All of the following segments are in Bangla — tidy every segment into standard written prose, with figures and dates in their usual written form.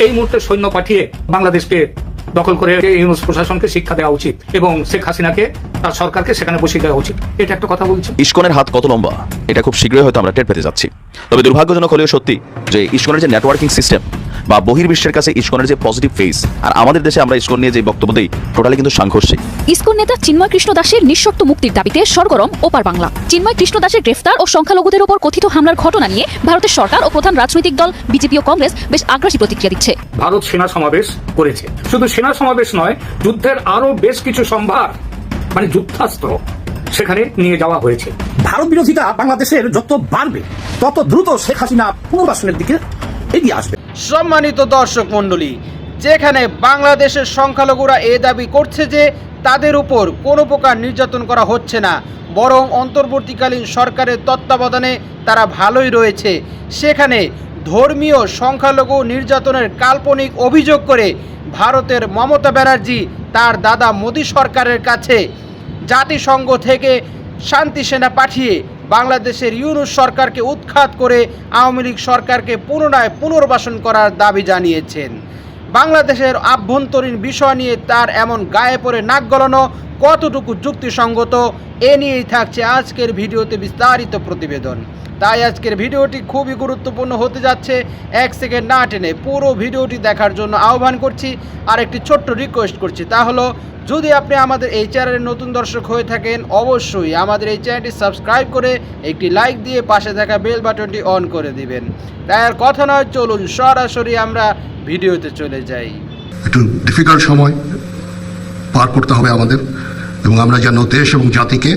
এই মুহূর্তে সৈন্য পাঠিয়ে বাংলাদেশকে দখল করে ইউনূস প্রশাসনকে শিক্ষা দেওয়া উচিত এবং শেখ হাসিনাকে তার সরকারকে সেখানে বসিয়ে দেওয়া উচিত। এটা একটা কথা বলছি। ইসকনের হাত কত লম্বা এটা খুব শীঘ্রই হয়তো আমরা টের পেতে যাচ্ছি। তবে দুর্ভাগ্যজনক হলেও সত্যি যে ইসকনের যে নেটওয়ার্কিং সিস্টেম বা বহির্বিশ্বের কাছে ইসকনের যে পজিটিভ ফেস, আর আমাদের দেশে আমরা ইসকন নিয়ে যে বক্তব্য দিই টোটালি কিন্তু সাংঘর্ষিক। ইসকন নেতা চিন্ময় কৃষ্ণ দাসের নিঃশর্ত মুক্তির দাবিতে সরগরম ওপার বাংলা। চিন্ময় কৃষ্ণ দাসের গ্রেফতার ও সংখ্যালঘুদের উপর কথিত হামলার ঘটনা নিয়ে ভারতের সরকার ও প্রধান রাজনৈতিক দল বিজেপি ও কংগ্রেস বেশ আগ্রাসী প্রতিক্রিয়া দিচ্ছে। ভারত সেনা সমাবেশ করেছে, শুধু সেনা সমাবেশ নয়, যুদ্ধের আরো বেশ কিছু সম্ভার মানে যুদ্ধাস্ত্র সেখানে নিয়ে যাওয়া হয়েছে। ভারত বিরোধিতা বাংলাদেশের যত বাড়বে তত দ্রুত শেখ হাসিনা পুনর্বাসনের দিকে এগিয়ে আসবে। সম্মানিত দর্শক মণ্ডলী, যেখানে বাংলাদেশের সংখ্যালঘুরা এ দাবি করছে যে তাদের উপর কোনো প্রকার নির্যাতন করা হচ্ছে না, বরং অন্তর্বর্তীকালীন সরকারের তত্ত্বাবধানে তারা ভালোই রয়েছে, সেখানে ধর্মীয় সংখ্যালঘু নির্যাতনের কাল্পনিক অভিযোগ করে ভারতের মমতা ব্যানার্জি তার দাদা মোদী সরকারের কাছে জাতিসংঘ থেকে শান্তি সেনা পাঠিয়ে বাংলাদেশের ইউনূস সরকারকে উৎখাত করে আওয়ামী লীগ সরকারকে পুনরায় পুনর্বাসন করার দাবি জানিয়েছেন। বাংলাদেশের আভ্যন্তরীণ বিষয় নিয়ে তার এমন গায়ে পড়ে নাক গলানো কতটুকু যুক্তিসঙ্গত, এ নিয়েই থাকছে আজকের ভিডিওতে বিস্তারিত প্রতিবেদন। তাই আজকের ভিডিওটি খুবই গুরুত্বপূর্ণ হতে যাচ্ছে, এক সেকেন্ড না টেনে পুরো ভিডিওটি দেখার জন্য আহ্বান করছি। আর একটি ছোট্ট রিকোয়েস্ট করছি, তা হলো যদি আপনি আমাদের এই চ্যানেলের নতুন দর্শক হয়ে থাকেন অবশ্যই আমাদের এই চ্যানেলটি সাবস্ক্রাইব করে একটি লাইক দিয়ে পাশে থাকা বেল বাটনটি অন করে দিবেন। তাই আর কথা নয়, চলুন সরাসরি আমরা ভিডিওতে চলে যাই। একটু ডিফিকাল্ট সময় পার করতে হবে আমাদের, এবং আমরা যেন দেশ এবং জাতিকে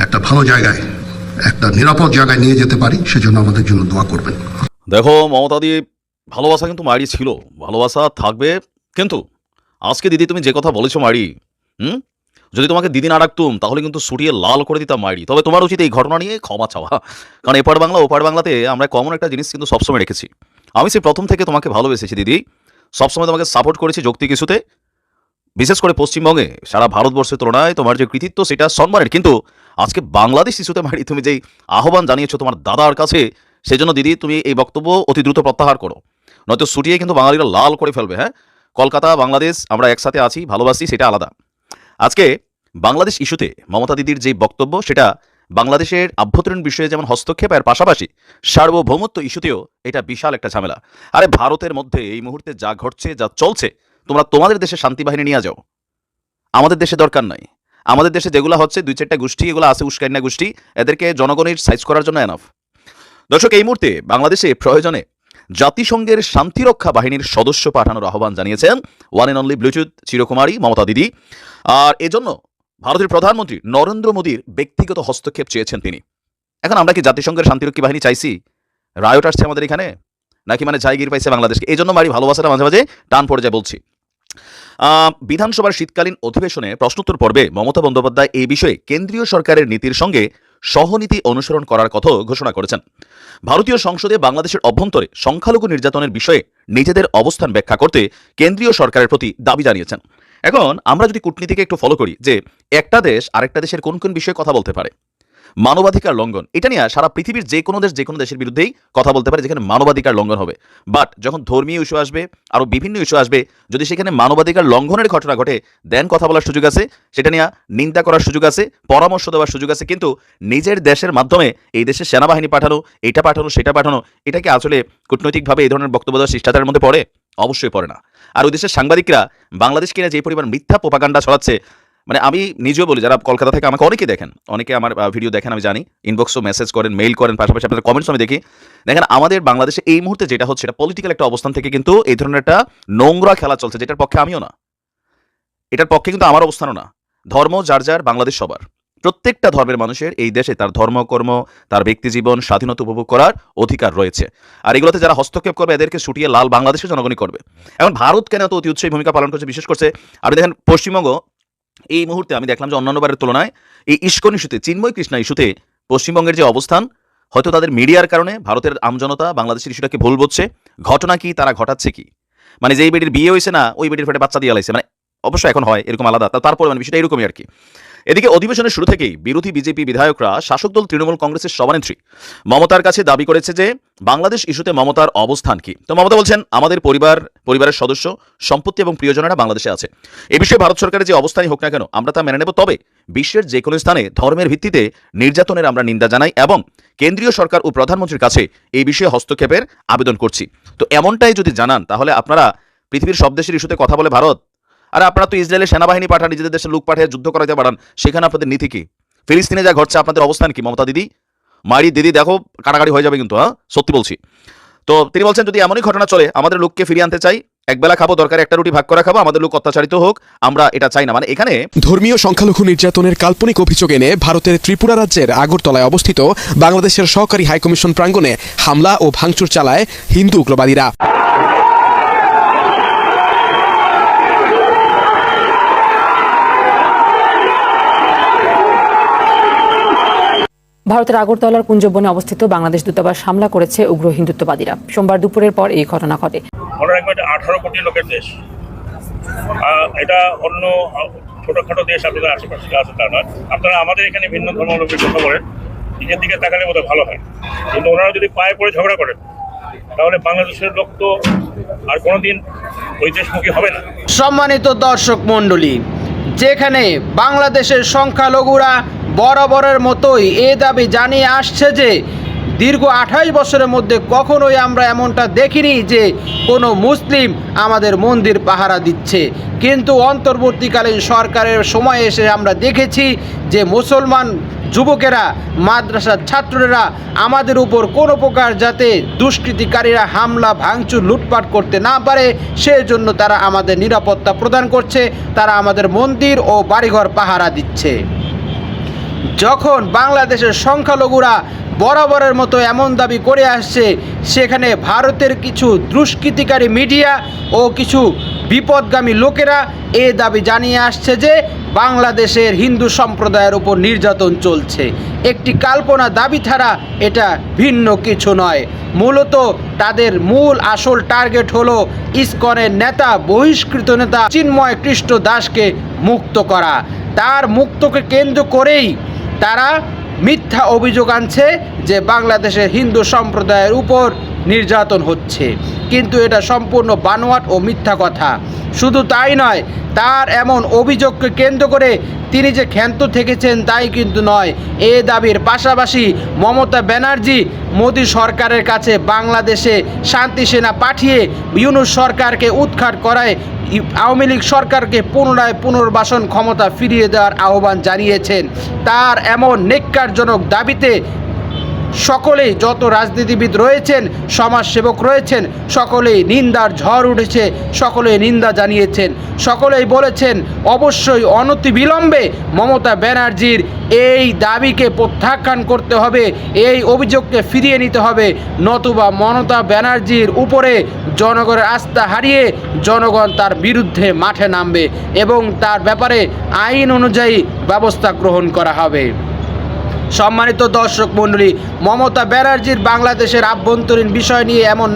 একটা ভালো জায়গায়, একটা নিরাপদ জায়গায় নিয়ে যেতে পারি, সেজন্য আমাদের জন্য দোয়া করবেন। দেখো মমতা দি, ভালোবাসা কিন্তু মারি ছিল, ভালোবাসা থাকবে, কিন্তু আজকে দিদি তুমি যে কথা বলেছো মারি, যদি তোমাকে দিদি না রাখতুম তাহলে কিন্তু ছুটিয়ে লাল করে দিতাম মারি। তবে তোমার উচিত এই ঘটনা নিয়ে ক্ষমা চাওয়া, কারণ এপার বাংলা ওপার বাংলাতে আমরা কমন একটা জিনিস কিন্তু সবসময় রেখেছি। আমি সেই প্রথম থেকে তোমাকে ভালোবেসেছি দিদি, সবসময় তোমাকে সাপোর্ট করেছি যৌক্তিক কিছুতে, বিশেষ করে পশ্চিমবঙ্গে সারা ভারতবর্ষের তুলনায় তোমার যে কৃতিত্ব সেটা সম্মানের। কিন্তু আজকে বাংলাদেশ ইস্যুতে মারি তুমি যেই আহ্বান জানিয়েছো তোমার দাদার কাছে, সেজন্য দিদি তুমি এই বক্তব্য অতি দ্রুত প্রত্যাহার করো, নয়তো ছুটিয়ে কিন্তু বাঙালিরা লাল করে ফেলবে। হ্যাঁ, কলকাতা বাংলাদেশ আমরা একসাথে আছি, ভালোবাসি, সেটা আলাদা। আজকে বাংলাদেশ ইস্যুতে মমতা দিদির যে বক্তব্য সেটা বাংলাদেশের আভ্যন্তরীণ বিষয়ে যেমন হস্তক্ষেপ, এর পাশাপাশি সার্বভৌমত্ব ইস্যুতেও এটা বিশাল একটা ঝামেলা। আরে ভারতের মধ্যে এই মুহূর্তে যা ঘটছে, যা চলছে, তোমরা তোমাদের দেশে শান্তি বাহিনী নিয়ে যাও, আমাদের দেশে দরকার নাই। আমাদের দেশে যেগুলো হচ্ছে দুই চারটা গোষ্ঠী এগুলো আছে, উস্কাইনা গোষ্ঠী, এদেরকে জনগণের সাইজ করার জন্য এনাফ। দর্শক, এই মুহূর্তে বাংলাদেশে প্রয়োজনে জাতিসংঘের শান্তিরক্ষা বাহিনীর সদস্য পাঠানোর আহ্বান জানিয়েছেন ওয়ান অ্যান্ড অনলি ব্লুটুথ চিরকুমারী মমতা দিদি। আর এজন্য ভারতের প্রধানমন্ত্রী নরেন্দ্র মোদীর ব্যক্তিগত হস্তক্ষেপ চেয়েছেন তিনি। এখন আমরা কি জাতিসংঘের শান্তিরক্ষী বাহিনী চাইছি? রায়ট আসছে আমাদের এখানে, নাকি মানে জায়গির পাইছে বাংলাদেশকে? এই জন্য মারি ভালোবাসাটা মাঝে মাঝে টান পড়ে যায় বলছি। বিধানসভার শীতকালীন অধিবেশনে প্রশ্নোত্তর পর্বে মমতা বন্দ্যোপাধ্যায় এই বিষয়ে কেন্দ্রীয় সরকারের নীতির সঙ্গে সহনীতি অনুসরণ করার কথা ঘোষণা করেছেন। ভারতীয় সংসদে বাংলাদেশের অভ্যন্তরে সংখ্যালঘু নির্যাতনের বিষয়ে নিজেদের অবস্থান ব্যাখ্যা করতে কেন্দ্রীয় সরকারের প্রতি দাবি জানিয়েছেন। এখন আমরা যদি কূটনীতিকে একটু ফলো করি, যে একটা দেশ আরেকটা দেশের কোন কোন বিষয়ে কথা বলতে পারে, মানবাধিকার লঙ্ঘন, এটা নিয়ে সারা পৃথিবীর যে কোনো দেশ যে কোনো দেশের বিরুদ্ধেই কথা বলতে পারে যেখানে মানবাধিকার লঙ্ঘন হবে। বাট যখন ধর্মীয় ইস্যু আসবে, আরও বিভিন্ন ইস্যু আসবে, যদি সেখানে মানবাধিকার লঙ্ঘনের ঘটনা ঘটে, দেন কথা বলার সুযোগ আছে, সেটা নিয়ে নিন্দা করার সুযোগ আছে, পরামর্শ দেওয়ার সুযোগ আছে। কিন্তু নিজের দেশের মাধ্যমে এই দেশের সেনাবাহিনী পাঠানো, এটা পাঠানো, সেটা পাঠানো, এটা কি আসলে কূটনৈতিকভাবে এই ধরনের বক্তব্য দেওয়ার শিষ্টাচারের মধ্যে পড়ে? অবশ্যই পড়ে না। আর ওই দেশের সাংবাদিকরা বাংলাদেশ কিনা যে পরিমাণ মিথ্যা প্রোপাগান্ডা ছড়াচ্ছে, মানে আমি নিজেও বলি, যারা কলকাতা থেকে আমাকে অনেকে দেখেন, অনেকে আমার ভিডিও দেখেন, আমি জানি, ইনবক্সও মেসেজ করেন, মেইল করেন, পাশাপাশি আপনাদের কমেন্টস আমি দেখি। দেখেন আমাদের বাংলাদেশে এই মুহূর্তে যেটা হচ্ছে, এটা পলিটিক্যাল একটা অবস্থান থেকে কিন্তু এই ধরনের একটা নোংরা খেলা চলছে, যেটার পক্ষে আমিও না, এটার পক্ষে কিন্তু আমার অবস্থানও না। ধর্ম যার যার, বাংলাদেশ সবার, প্রত্যেকটা ধর্মের মানুষের এই দেশে তার ধর্মকর্ম, তার ব্যক্তিজীবন, স্বাধীনতা উপভোগ করার অধিকার রয়েছে। আর এগুলোতে যারা হস্তক্ষেপ করবে এদেরকে ছুটিয়ে লাল বাংলাদেশের জনগণই করবে। এখন ভারত কেন তো অতি উৎসাহী ভূমিকা পালন করছে, বিশেষ করছে আপনি দেখেন পশ্চিমবঙ্গ এই মুহূর্তে, আমি দেখলাম যে অন্যান্যবারের তুলনায় এই ইসকন ইস্যুতে, চিন্ময় কৃষ্ণ ইস্যুতে পশ্চিমবঙ্গের যে অবস্থান, হয়তো তাদের মিডিয়ার কারণে ভারতের আমজনতা বাংলাদেশের ইস্যুটাকে ভুল বুঝছে। ঘটনা কি, তারা ঘটাচ্ছে কি, মানে যেই বেটির বিয়ে হয়েছে না, ওই বেটির ফেটে বাচ্চা দিয়ে লাইছে, মানে অবশ্যই এখন হয় এরকম আলাদা, তারপরে মানে বিষয়টা এরকমই আর কি। এদিকে অধিবেশনের শুরু থেকেই বিরোধী বিজেপি বিধায়করা শাসক দল তৃণমূল কংগ্রেসের সভানেত্রী মমতার কাছে দাবি করেছে যে বাংলাদেশ ইস্যুতে মমতার অবস্থান কি। তো মমতা বলছেন, আমাদের পরিবারের সদস্য, সম্পত্তি এবং প্রিয়জনেরা বাংলাদেশে আছে। এ বিষয়ে ভারত সরকারের যে অবস্থানই হোক না কেন আমরা তা মেনে নেব, তবে বিশ্বের যে কোনো স্থানে ধর্মের ভিত্তিতে নির্যাতনের আমরা নিন্দা জানাই এবং কেন্দ্রীয় সরকার ও প্রধানমন্ত্রীর কাছে এই বিষয়ে হস্তক্ষেপের আবেদন করছি। তো এমনটাই যদি জানান তাহলে আপনারা পৃথিবীর সব দেশের ইস্যুতে কথা বলে ভারত, আর আপনারা তো ইসরায়েলের সেনাবাহিনী পাঠান, নিজেদের দেশের লোক পাঠিয়ে যুদ্ধ করাতে পারেন, সেখানে আপনাদের নীতি কি? ফিলিস্তিনে যা ঘটছে আপনাদের অবস্থান কি? মমতা দিদি, মারি দিদি, দেখো কাটাকাটি হয়ে যাবে কিন্তু, হ্যাঁ সত্যি বলছি। তো তিনি বলছেন, যদি এমনই ঘটনা চলে আমাদের লোককে ফিরিয়ে আনতে চাই, একবেলা খাবো, দরকার একটা রুটি ভাগ করা খাবো, আমাদের লোক অত্যাচারিত হোক, আমরা এটা চাই না। মানে এখানে ধর্মীয় সংখ্যালঘু নির্যাতনের কাল্পনিক অভিযোগ এনে ভারতের ত্রিপুরা রাজ্যের আগরতলায় অবস্থিত বাংলাদেশের সহকারী হাইকমিশন প্রাঙ্গণে হামলা ও ভাঙচুর চালায় হিন্দু উগ্রবাদীরা। ভারতের আগরতলার কুঞ্জবনে অবস্থিত বাংলাদেশ দূতাবাস হামলা করেছে উগ্র হিন্দুত্ববাদীরা। সোমবার দুপুরের পর এই ঘটনা ঘটে। মনে রাখবেন, 18 কোটি লোকের দেশ, এটা অন্য ছোটখাটো দেশ আপনাদের আশেপাশে আছে তা নয়। আপনারা আমাদের এখানে ভিন্ন ধর্মাবলম্বীর কথা বলেন, নিজের দিকে তাকালে বোধহয় ভালো হয়, কিন্তু ওনারা যদি পায়ে পড়ে ঝগড়া করেন তাহলে বাংলাদেশের লোক তো আর কোনোদিন ওই দেশমুখী হবে না। সম্মানিত দর্শক মণ্ডলী, যেখানে বাংলাদেশের সংখ্যালঘুরা বরাবরের মতোই এ দাবি জানিয়ে আসছে যে দীর্ঘ 28 বছরের মধ্যে কখনোই আমরা এমনটা দেখিনি যে কোনো মুসলিম আমাদের মন্দির পাহারা দিচ্ছে, কিন্তু অন্তর্বর্তীকালীন সরকারের সময় এসে আমরা দেখেছি যে মুসলমান যুবকেরা, মাদ্রাসার ছাত্ররা আমাদের উপর কোনো প্রকার যাতে দুষ্কৃতিকারীরা হামলা ভাঙচুর লুটপাট করতে না পারে সেই জন্য তারা আমাদের নিরাপত্তা প্রদান করছে, তারা আমাদের মন্দির ও বাড়িঘর পাহারা দিচ্ছে। যখন বাংলাদেশের সংখ্যালঘুরা বরাবরের মতো এমন দাবি করে আসছে, সেখানে ভারতের কিছু দুষ্কৃতিকারী মিডিয়া ও কিছু বিপদগামী লোকেরা এ দাবি জানিয়ে আসছে যে বাংলাদেশের হিন্দু সম্প্রদায়ের উপর নির্যাতন চলছে। একটি কাল্পনা দাবি ছাড়া এটা ভিন্ন কিছু নয়। মূলত তাদের মূল আসল টার্গেট হলো ইসকনের নেতা, বহিষ্কৃত নেতা চিন্ময় কৃষ্ণ দাসকে মুক্ত করা। তার মুক্তকে কেন্দ্র করেই তারা মিথ্যা অভিযোগ আনছে যে বাংলাদেশের হিন্দু সম্প্রদায়ের উপর নির্যাতন হচ্ছে, কিন্তু এটা সম্পূর্ণ বানোয়াট ও মিথ্যা কথা। শুধু তাই নয়, তার এমন অভিযোগকে কেন্দ্র করে তিনি যে ক্ষান্ত থেকেছেন তাই কিন্তু নয়। এ দাবির পাশাপাশি মমতা ব্যানার্জি মোদী সরকারের কাছে বাংলাদেশে শান্তি সেনা পাঠিয়ে ইউনূস সরকারকে উৎখাত করায় আওয়ামী লীগ সরকারকে পুনরায় পুনর্বাসন ক্ষমতা ফিরিয়ে দেওয়ার আহ্বান জানিয়েছেন। তার এমন নেক্কারজনক দাবিতে সকলেই, যত রাজনীতিবিদ রয়েছেন, সমাজসেবক রয়েছেন, সকলেই নিন্দার ঝড় উঠেছে, সকলেই নিন্দা জানিয়েছেন। সকলেই বলেছেন অবশ্যই অনতিবিলম্বে মমতা ব্যানার্জির এই দাবিকে প্রত্যাখ্যান করতে হবে, এই অভিযোগকে ফিরিয়ে নিতে হবে, নতুবা মমতা ব্যানার্জির উপরে জনগণের আস্থা হারিয়ে জনগণ তার বিরুদ্ধে মাঠে নামবে এবং তার ব্যাপারে আইন অনুযায়ী ব্যবস্থা গ্রহণ করা হবে। সম্মানিত দর্শক মণ্ডলী, মমতা ব্যানার্জির বাংলাদেশের আভ্যন্তরীণ বিষয় নিয়ে এমন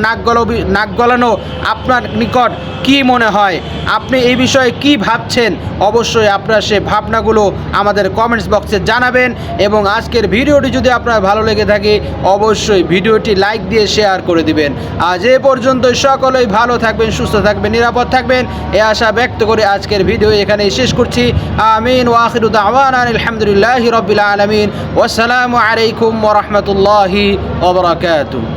নাক গলানো আপনার নিকট কি মনে হয়? আপনি এই বিষয়ে কি ভাবছেন? অবশ্যই আপনার সে ভাবনাগুলো আমাদের কমেন্টস বক্সে জানাবেন এবং আজকের ভিডিওটি যদি আপনার ভালো লেগে থাকে অবশ্যই ভিডিওটি লাইক দিয়ে শেয়ার করে দিবেন। আজ এ পর্যন্তই, সকলেই ভালো থাকবেন, সুস্থ থাকবেন, নিরাপদ থাকবেন এ আশা ব্যক্ত করে আজকের ভিডিও এখানেই শেষ করছি। আমিন ওয়া আখিরু দাওয়ানা আলহামদুলিল্লাহি রাব্বিল আলামিন। আসসালামু আলাইকুম ওয়া রাহমাতুল্লাহি ওয়া বারাকাতুহু।